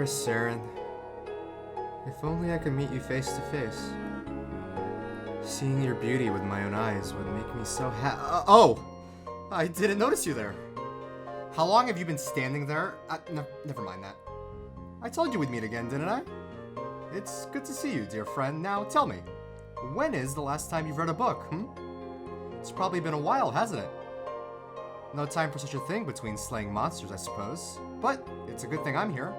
Dearest Saren, if only I could meet you face to face. Seeing your beauty with my own eyes would make me so oh! I didn't notice you there. How long have you been standing there? No, never mind that. I told you we'd meet again, didn't I? It's good to see you, dear friend. Now tell me, when is the last time you've read a book, It's probably been a while, hasn't it? No time for such a thing between slaying monsters, I suppose. But it's a good thing I'm here,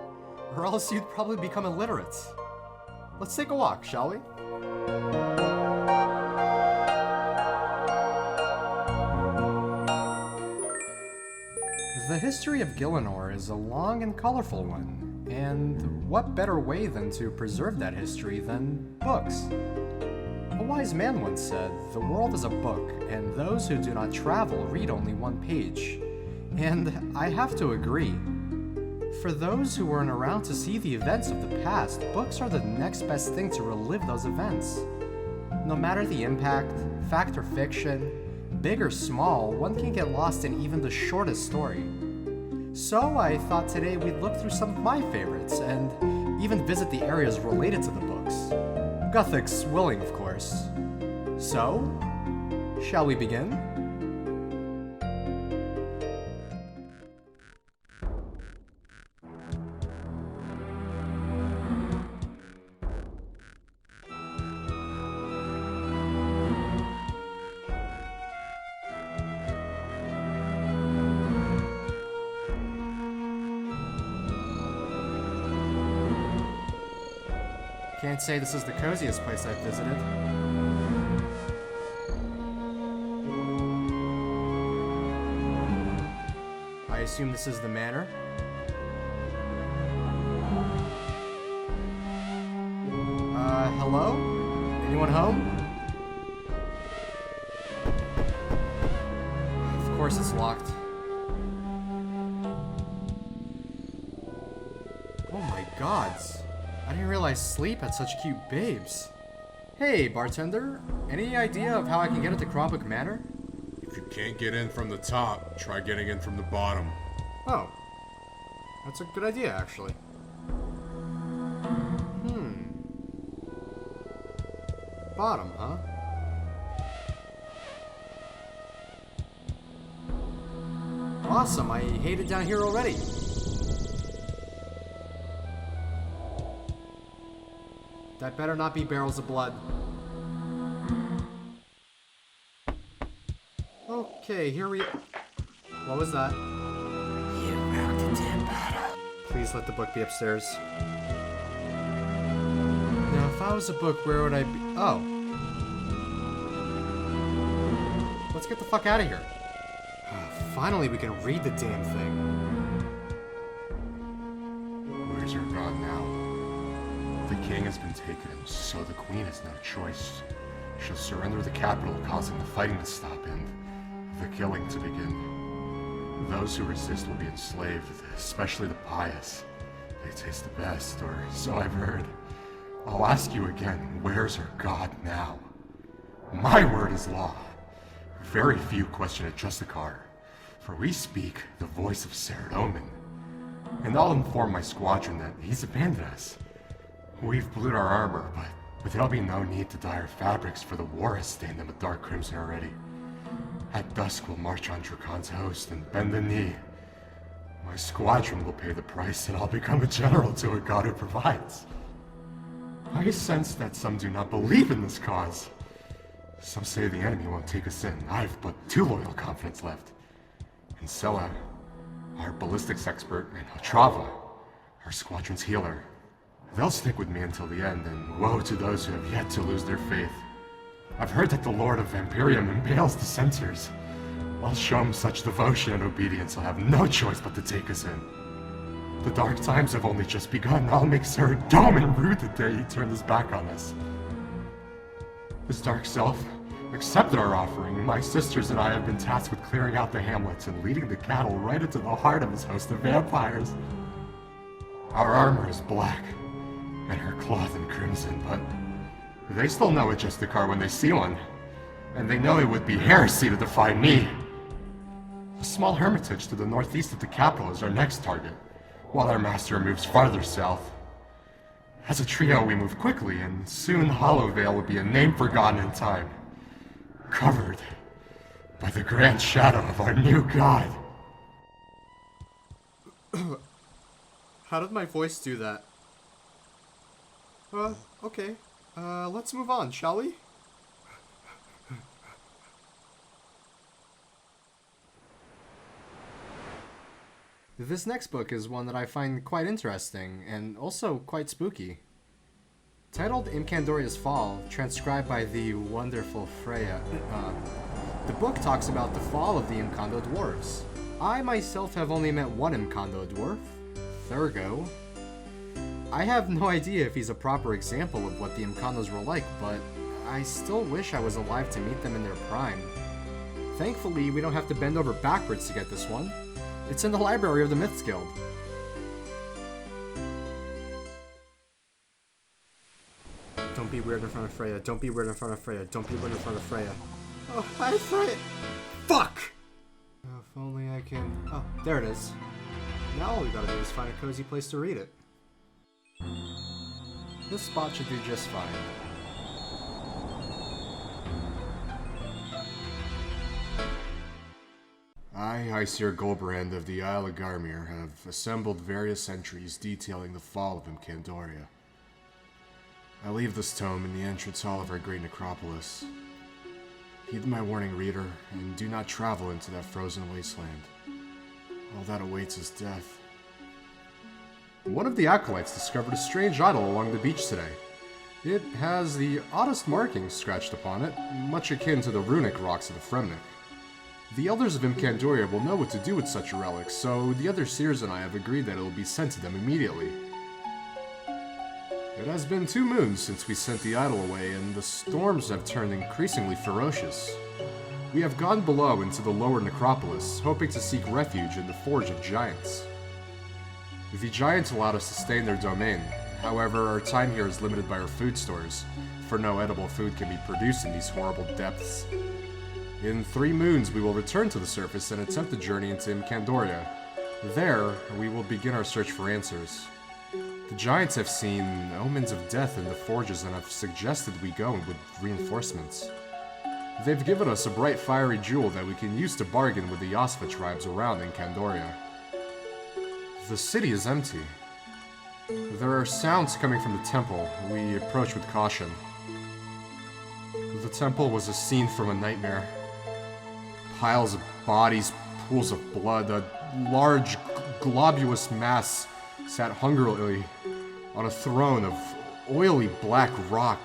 or else you'd probably become illiterate. Let's take a walk, shall we? The history of Gielinor is a long and colorful one, and what better way than to preserve that history than books? A wise man once said, "The world is a book, and those who do not travel read only one page." And I have to agree. For those who weren't around to see the events of the past, books are the next best thing to relive those events. No matter the impact, fact or fiction, big or small, one can get lost in even the shortest story. So I thought today we'd look through some of my favorites, and even visit the areas related to the books. Guthix willing, of course. So, shall we begin? Can't say this is the coziest place I've visited. I assume this is the manor? Hello? Anyone home? Of course it's locked. Oh my gods. I didn't realize Sleep had such cute babes. Hey, bartender. Any idea of how I can get into Crombook Manor? If you can't get in from the top, try getting in from the bottom. Oh. That's a good idea, actually. Bottom, huh? Awesome, I hate it down here already. That better not be barrels of blood. Okay, here we... What was that? You rocked it in battle. Please let the book be upstairs. Now, if I was a book, where would I be? Oh. Let's get the fuck out of here. Finally, we can read the damn thing. Where's your god now? The king has been taken, so the queen has no choice. She'll surrender the capital, causing the fighting to stop and the killing to begin. Those who resist will be enslaved, especially the pious. They taste the best, or so I've heard. I'll ask you again, where's her god now? My word is law. Very few question it Justicar, for we speak the voice of Saradomin. And I'll inform my squadron that he's abandoned us. We've blued our armor, but there'll be no need to dye our fabrics, for the war has stained them a dark crimson already. At dusk we'll march on Dracon's host and bend the knee. My squadron will pay the price, and I'll become a general to a god who provides. I sense that some do not believe in this cause. Some say the enemy won't take us in. I've but 2 loyal confidants left. In Sela, our ballistics expert, and Otrava, our squadron's healer. They'll stick with me until the end, and woe to those who have yet to lose their faith. I've heard that the Lord of Vampirium impales dissenters. I'll show him such devotion and obedience he'll have no choice but to take us in. The dark times have only just begun. I'll make Saradomin rude the day he turned his back on us. His dark self accepted our offering. My sisters and I have been tasked with clearing out the hamlets and leading the cattle right into the heart of his host of vampires. Our armor is black, and her cloth in crimson, but they still know a Justicar when they see one, and they know it would be heresy to defy me. A small hermitage to the northeast of the capital is our next target. while our master moves farther south. As a trio, we move quickly, and soon Hollowvale will be a name forgotten in time, covered by the grand shadow of our new god. How did my voice do that? Okay. Let's move on, shall we? This next book is one that I find quite interesting, and also quite spooky. Titled Imcandoria's Fall, transcribed by the wonderful Freya, the book talks about the fall of the Imcando dwarves. I myself have only met one Imcando dwarf, Thurgo. I have no idea if he's a proper example of what the Imcandos were like, but I still wish I was alive to meet them in their prime. Thankfully, we don't have to bend over backwards to get this one. It's in the library of the Myths Guild. Don't be weird in front of Freya. Don't be weird in front of Freya. Don't be weird in front of Freya. Oh, hi, Freya. Fuck! If only I can... Oh, there it is. Now all we gotta do is find a cozy place to read it. This spot should do just fine. I, Sir Golbrand of the Isle of Garmir, have assembled various entries detailing the fall of Imcandoria. I leave this tome in the entrance hall of our great necropolis. Heed my warning, reader, and do not travel into that frozen wasteland. All that awaits is death. One of the acolytes discovered a strange idol along the beach today. It has the oddest markings scratched upon it, much akin to the runic rocks of the Fremnik. The elders of Imcandoria will know what to do with such a relic, so the other seers and I have agreed that it will be sent to them immediately. It has been 2 moons since we sent the idol away, and the storms have turned increasingly ferocious. We have gone below into the lower necropolis, hoping to seek refuge in the Forge of Giants. The Giants allowed us to stay in their domain. However, our time here is limited by our food stores, for no edible food can be produced in these horrible depths. In 3 moons, we will return to the surface and attempt a journey into Imcandoria. There, we will begin our search for answers. The Giants have seen omens of death in the forges and have suggested we go with reinforcements. They've given us a bright fiery jewel that we can use to bargain with the Yasva tribes around Imcandoria. The city is empty. There are sounds coming from the temple. We approach with caution. The temple was a scene from a nightmare. Piles of bodies, pools of blood, a large, globulous mass sat hungrily on a throne of oily black rock.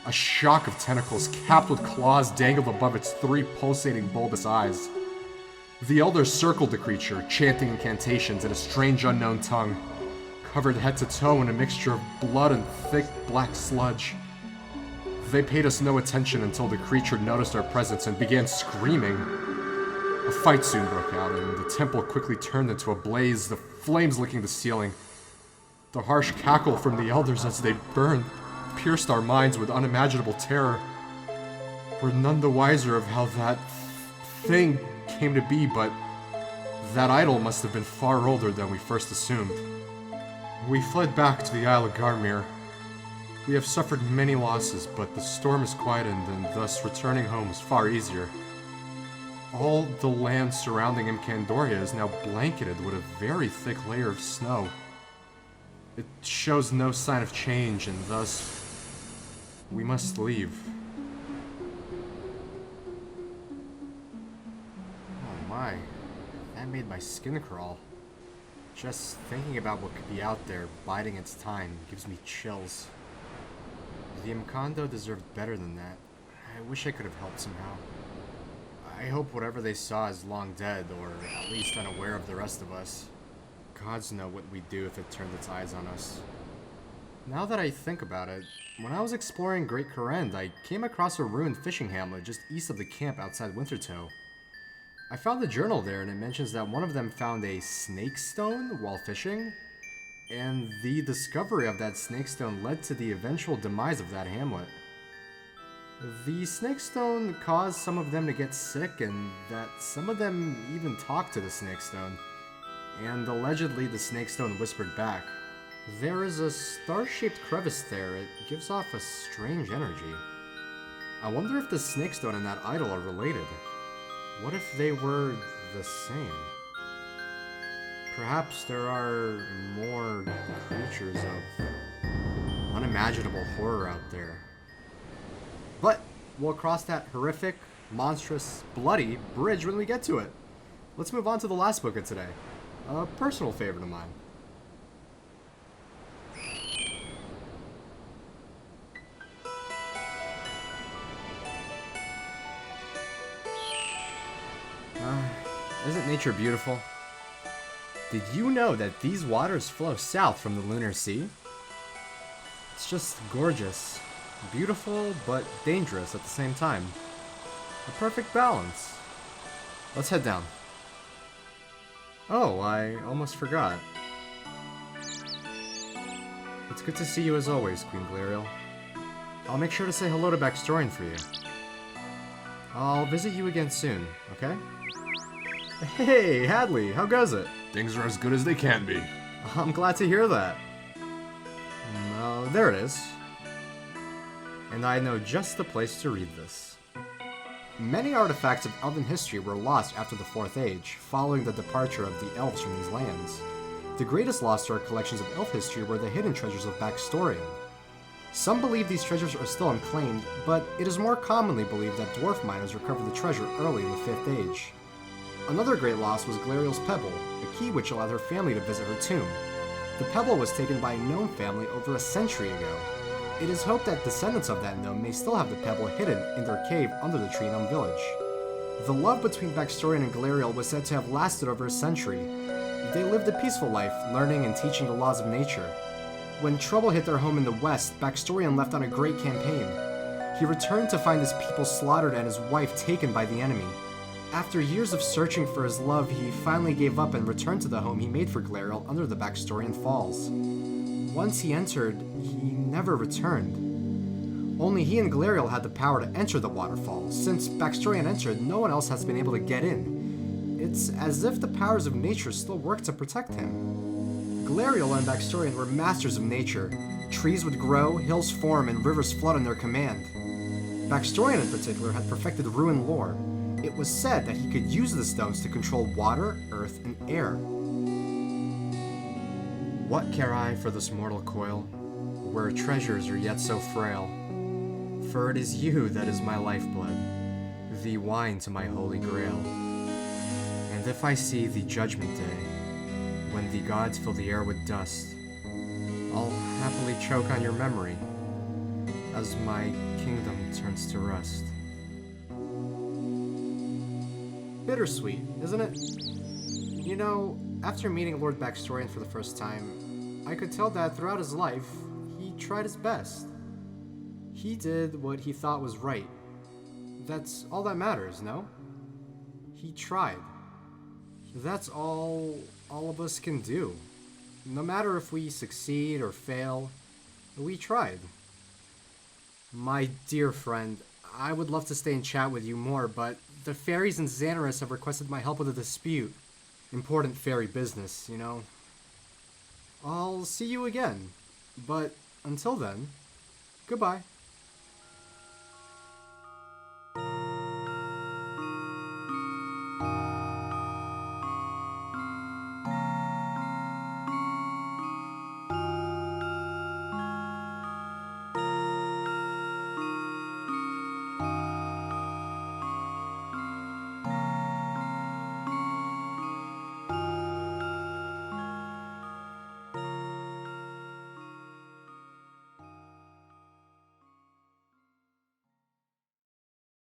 A shock of tentacles capped with claws dangled above its 3 pulsating bulbous eyes. The elders circled the creature, chanting incantations in a strange unknown tongue, covered head to toe in a mixture of blood and thick black sludge. They paid us no attention until the creature noticed our presence and began screaming. A fight soon broke out, and the temple quickly turned into a blaze, the flames licking the ceiling. The harsh cackle from the elders as they burned pierced our minds with unimaginable terror. We're none the wiser of how that thing came to be, but that idol must have been far older than we first assumed. We fled back to the Isle of Garmir. We have suffered many losses, but the storm is quietened, and thus returning home is far easier. All the land surrounding Imcandoria is now blanketed with a very thick layer of snow. It shows no sign of change, and thus we must leave. Oh my, that made my skin crawl. Just thinking about what could be out there biding its time gives me chills. The Imcando deserved better than that. I wish I could have helped somehow. I hope whatever they saw is long dead, or at least unaware of the rest of us. Gods know what we'd do if it turned its eyes on us. Now that I think about it, when I was exploring Great Korend, I came across a ruined fishing hamlet just east of the camp outside Wintertoe. I found a journal there, and it mentions that one of them found a snake stone while fishing, and the discovery of that snake stone led to the eventual demise of that hamlet. The snake stone caused some of them to get sick, and that some of them even talked to the snake stone. and allegedly the snakestone whispered back, "There is a star-shaped crevice there. It gives off a strange energy. I wonder if the snakestone and that idol are related. What if they were the same? Perhaps there are more creatures of unimaginable horror out there. But we'll cross that horrific, monstrous, bloody bridge when we get to it. Let's move on to the last book of today. A personal favorite of mine. Isn't nature beautiful? Did you know that these waters flow south from the Lunar Sea? It's just gorgeous. Beautiful, but dangerous at the same time. A perfect balance. Let's head down. Oh, I almost forgot. It's good to see you as always, Queen Glariel. I'll make sure to say hello to Baxtorian for you. I'll visit you again soon, okay? Hey, Hadley, how goes it? Things are as good as they can be. I'm glad to hear that. There it is. And I know just the place to read this. Many artifacts of elven history were lost after the Fourth Age, following the departure of the elves from these lands. The greatest lost to our collections of elf history were the hidden treasures of Baxtorian. Some believe these treasures are still unclaimed, but it is more commonly believed that dwarf miners recovered the treasure early in the Fifth Age. Another great loss was Glariel's Pebble, the key which allowed her family to visit her tomb. The pebble was taken by a gnome family over a century ago. It is hoped that descendants of that gnome may still have the pebble hidden in their cave under the tree gnome village. The love between Baxtorian and Glariel was said to have lasted over a century. They lived a peaceful life, learning and teaching the laws of nature. When trouble hit their home in the west, Baxtorian left on a great campaign. He returned to find his people slaughtered and his wife taken by the enemy. After years of searching for his love, he finally gave up and returned to the home he made for Glariel under the Baxtorian Falls. Once he entered, he never returned. Only he and Glariel had the power to enter the waterfall. Since Baxtorian entered, no one else has been able to get in. It's as if the powers of nature still work to protect him. Glariel and Baxtorian were masters of nature. Trees would grow, hills form, and rivers flood on their command. Baxtorian in particular had perfected rune lore. It was said that he could use the stones to control water, earth, and air. What care I for this mortal coil, where treasures are yet so frail? For it is you that is my lifeblood, the wine to my holy grail. And if I see the judgment day, when the gods fill the air with dust, I'll happily choke on your memory, as my kingdom turns to rust. Bittersweet, isn't it? You know, after meeting Lord Baxtorian for the first time, I could tell that throughout his life, he tried his best. He did what he thought was right. That's all that matters, no? He tried. That's all of us can do. No matter if we succeed or fail, we tried. My dear friend, I would love to stay and chat with you more, but the fairies in Xanaris have requested my help with a dispute. Important fairy business, you know. I'll see you again. But until then, goodbye.